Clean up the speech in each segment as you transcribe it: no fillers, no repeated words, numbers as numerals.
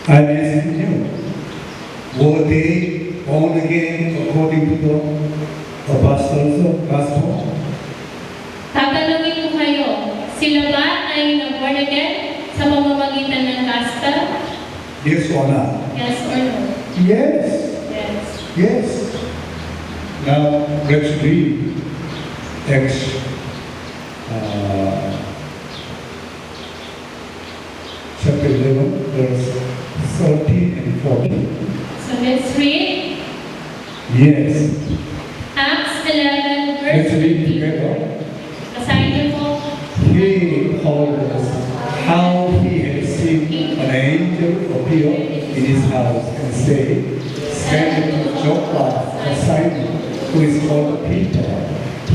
I'm asking you, were they born again according to the apostles of gospel? Tatanungin ko kayo, sila ba ay na-born again sa pamamagitan ng gospel? Yes or not? Yes or no? Yes. Yes. Yes. Now let's read Acts chapter 11, verse 13 and 14. So let's read Yes. Acts 11 verse Let's read 13. together. Basahin niyo po. He told us how he had seen an angel appear in his house and say, "Send to Joppa a Simon, who is called Peter.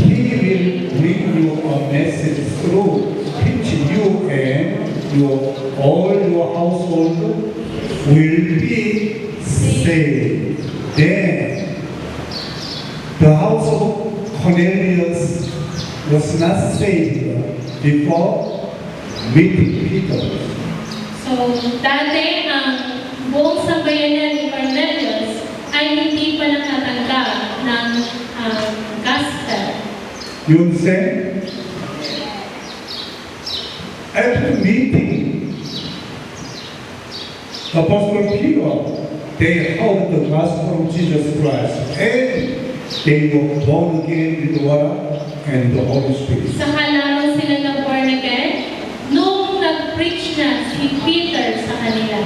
He will bring you a message through which you and all your household will be saved." Then the house of Cornelius was not saved before meeting Peter. So, dati ang buong sambayanan ni Cornelius ay hindi pa nakatanggap ng gospel. You understand? After meeting Apostle Peter, they heard the gospel of Jesus Christ and they were born again with water and the Holy Spirit. Saka lamang sila na born again nung nag-preach na si Peter sa kanila.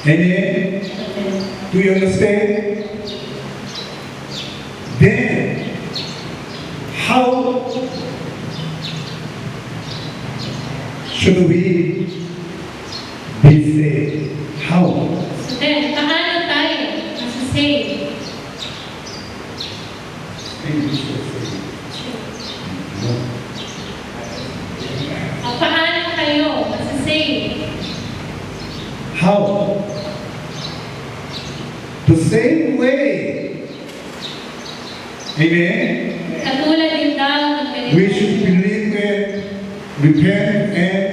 Amen? Do you understand? Then, how should we be saved? How? So then, paano tayo masasave? Paano kayo masasave? How? The same way. Amen? Katulad din daw ng We should believe and repent and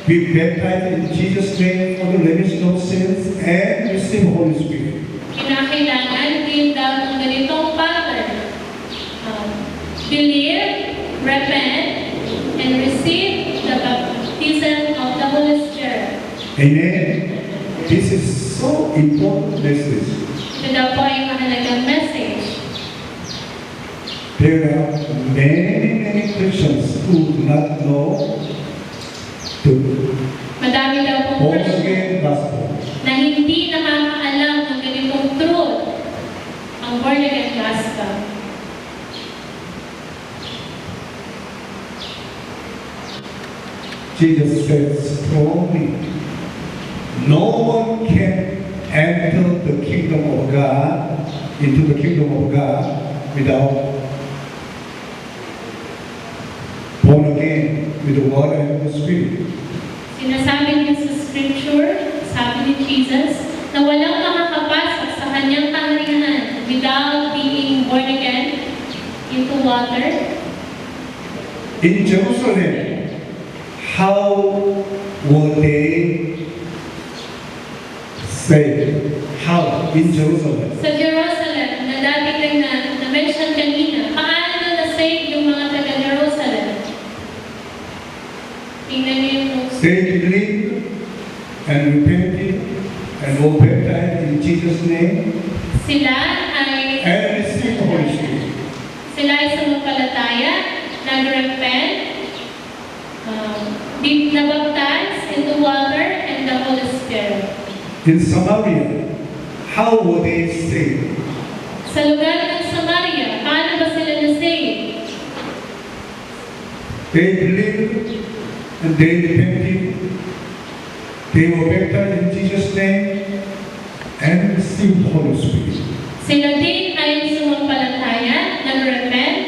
be baptized in Jesus' name for the remission of sins and receive Holy Spirit. Kinakailangan din daw ng ganitong pattern. Believe, repent, and receive the baptism of the Holy Spirit. Amen. This is so important message. Ito daw po ay mahalagang message. There are many Christians who do not know the Madami daw pong born Christian again gospel. na hindi nakakaalam ng ganitong truth, ang born again gospel. Jesus said strongly, no one can enter the kingdom of God, into the kingdom of God without born again with the water and the Spirit. Sinasabi niya sa scripture, sabi ni Jesus, na walang makakapasok sa kanyang kaharian without being born again into water. In Jerusalem, how were they saved? How? In Jerusalem. Sa Jerusalem, na dati kayo na-mention kanina, paano na-save yung mga taga-Jerusalem? Tingnan niyo yung notes. They believed and repented and were baptized in Jesus' name Sila ay and received the Holy Spirit. Sila ay sumumpalataya, nag-repent, nabaptize into water and the Holy Spirit. In Samaria, how were they saved? Sa lugar ng Samaria, paano ba sila na-save? They believed and they repented. They were baptized in Jesus' name and received the Holy Spirit. Sila din ay sumumpalataya, nag-repent,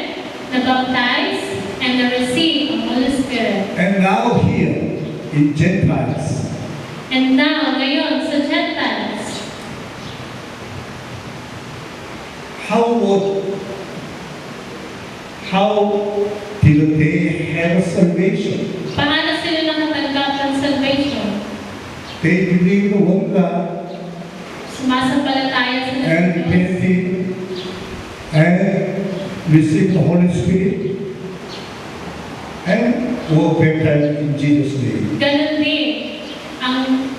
nabaptize, and na-receive ang Holy Spirit. And now here in Gentiles, And now, ngayon, sa Gentiles, how did they have salvation? paano sila nakatanggap ng salvation? They believe in one God sumasampalataya sila sa and Diyos, believe and receive the Holy Spirit and were baptized in Jesus' name. ganun din ang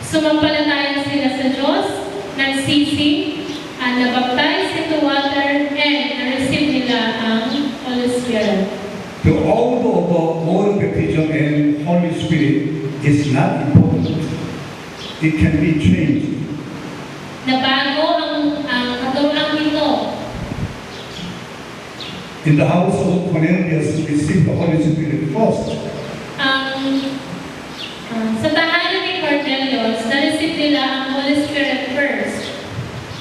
sumampalataya sila sa Diyos, nagsisi, nabaptize into water, and na-receive nila ang Holy Spirit. The order of water baptism and Holy Spirit is not important. It can be changed. Nabago ang katuruang ito. In the house of Cornelius, received the Holy Spirit first. Sa tahanan ni Cornelius, na-receive nila ang Holy Spirit first.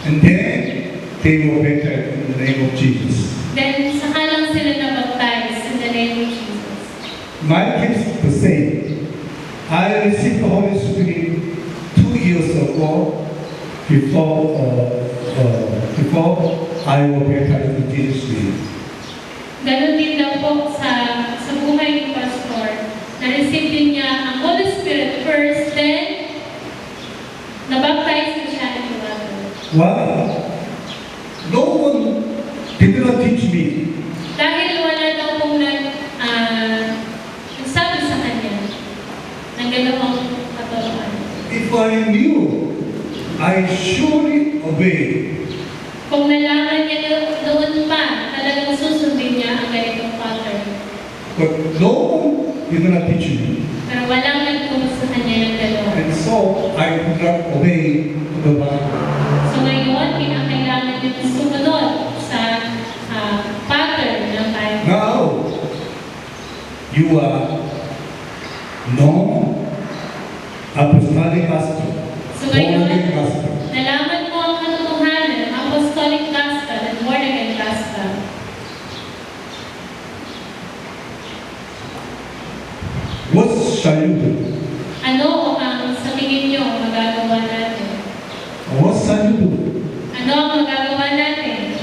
And then they were baptized in the name of Jesus. Then, saka lang sila na-baptize in the name of Jesus. My case is the same. I received the Holy Spirit 2 years ago before I was baptized in Jesus' name. Ganon din daw po sa buhay ni Pastor. Na-receive din niya ang Holy Spirit first, then na-baptize din siya in water. Why? No one did not teach me. Dahil wala daw pong nagsabi sa kanya ng ganawang katuruan. If I knew, I surely obey. Kung nalaman niya doon pa, talagang susundin niya ang ganitong pattern. But no one did not teach me. Pero walang nagturo sa kanya ng gano'n. And so I could not obey the Bible. So ngayon, kinakailangan niyo sumunod sa pattern ng Bible. Now, you are known apostolic gospel, So born ngayon, again gospel. nalaman mo ang katotohanan ng apostolic gospel at born again gospel. What shall you do? Ano ang sa tingin niyo magagawa natin? What shall you do? Ano ang magagawa natin?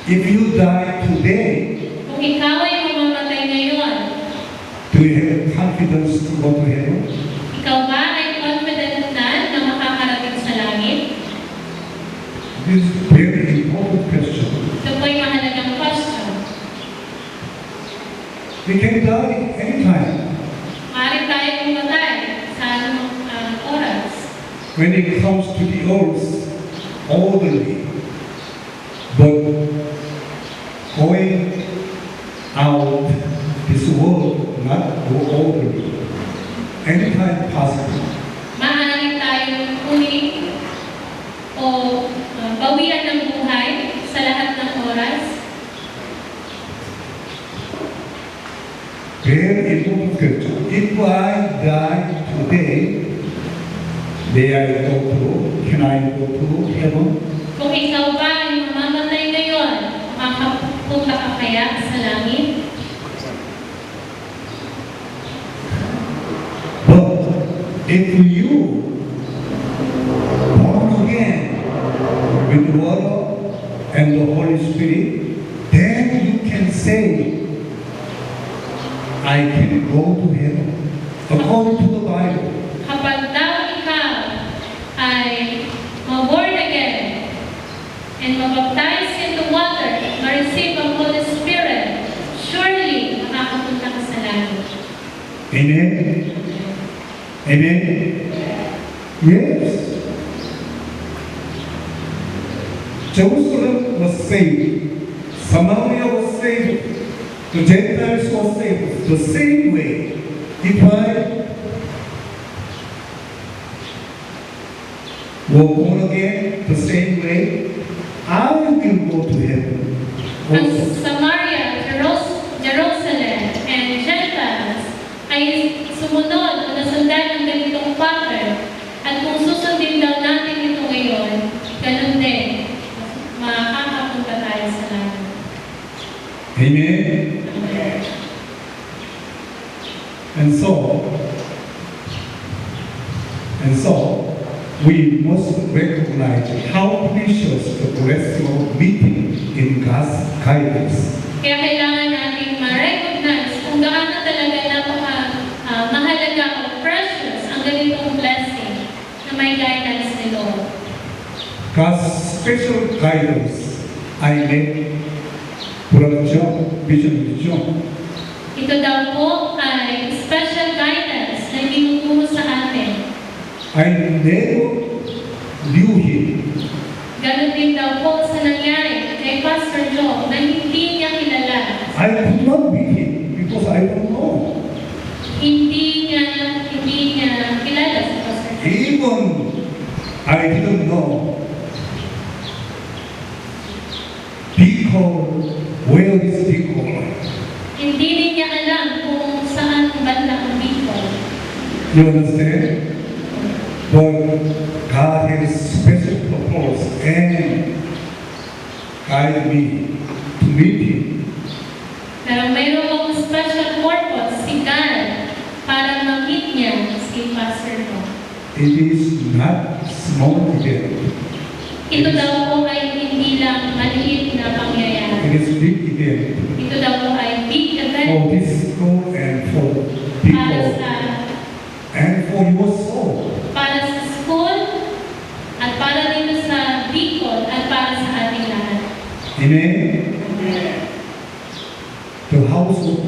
If you die today, Kung ikaw ay mamamatay ngayon, do you have confidence to go to heaven? ikaw ba ay confident na makakarating sa langit? This is a very important question. Ito po ay mahalagang question. We can die anytime. Maaari tayo pumatay sa anumang oras. When it comes to the earth, orderly, but going out this world, not go orderly. Anytime possible. Maaari tayong uli o bawian ng buhay sa lahat ng oras. Very important question. If I die today, may I go to, can I go to heaven? Kung ikaw ba ay mamamatay ngayon, makakapunta ka kaya sa langit? But if you born again with the water and the Holy Spirit, then you can say, I can go to heaven according to the Bible. Kapag daw ikaw ay ma-born again and mabaptize into water, ma-receive ang Holy Spirit, surely makakapunta ka sa langit. Amen? Amen? Yes. Jerusalem was saved. Samaria was saved. The Gentiles were saved. The same way. If I were born again the same way, I will go to heaven. Ang Also. Samaria, Jerusalem, and Gentiles ay sumunod o nasundan ng ganitong pattern. At kung susundin daw natin ito ngayon, ganun din, makakapunta tayo sa langit. Amen? And so, we must recognize how precious the blessing of meeting in God's guidance. Kaya kailangan natin ma-recognize kung gaano talaga mahalaga God's special guidance I met Brother John, Bishop John. Ito daw po ay special guidance na tinuturo sa atin. I never knew him. Ganon din daw po sa nangyari kay Pastor Joe na hindi niya kilala. I could not meet him because I don't know. Hindi niya kilala si Pastor Joe. Even I didn't know Bicol, where is Bicol? Hindi rin niya alam kung saan banda ang Bicol. You understand? But God has special purpose and guide me to meet him. Pero mayroon akong special purpose si God para ma-meet niya si Pastor Joe. It is not small event. Ito daw po ay hindi lang maliit na pangyayari. It is big event Ito daw po ay big for event this school and for para people sa and for your soul. school at para rin sa Bicol at para sa ating lahat. Amen. The house of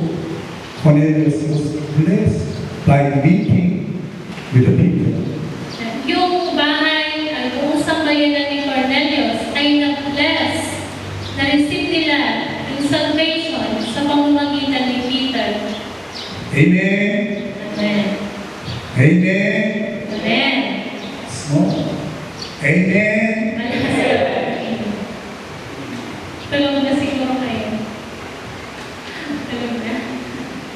Cornelius was blessed by meeting with the people. Yung bahay, ang buong sambayanan ni Cornelius ay nag-bless, na-receive nila yung salvation sa pamamagitan ni Peter. Amen. Amen. Amen. Amen. Small. Amen.